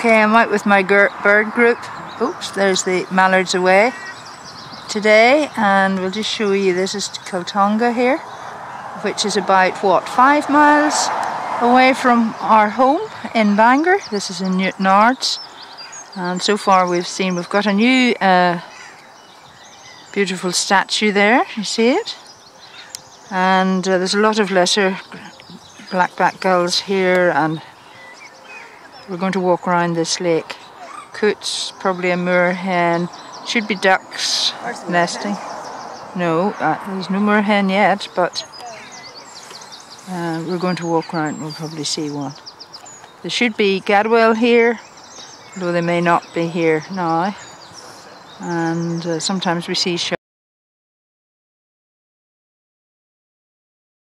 Okay, I'm out with my bird group. Oops, there's the mallards away today, and we'll just show you. This is Kiltonga here, which is about, what, 5 miles away from our home in Bangor. This is in Newtownards, and so far we've got a new beautiful statue there. You see it? And there's a lot of lesser black-backed gulls here, and we're going to walk around this lake. Coots, probably a moorhen, should be ducks nesting. No, there's no moorhen yet, but we're going to walk around and we'll probably see one. There should be gadwall here, though they may not be here now. And sometimes we see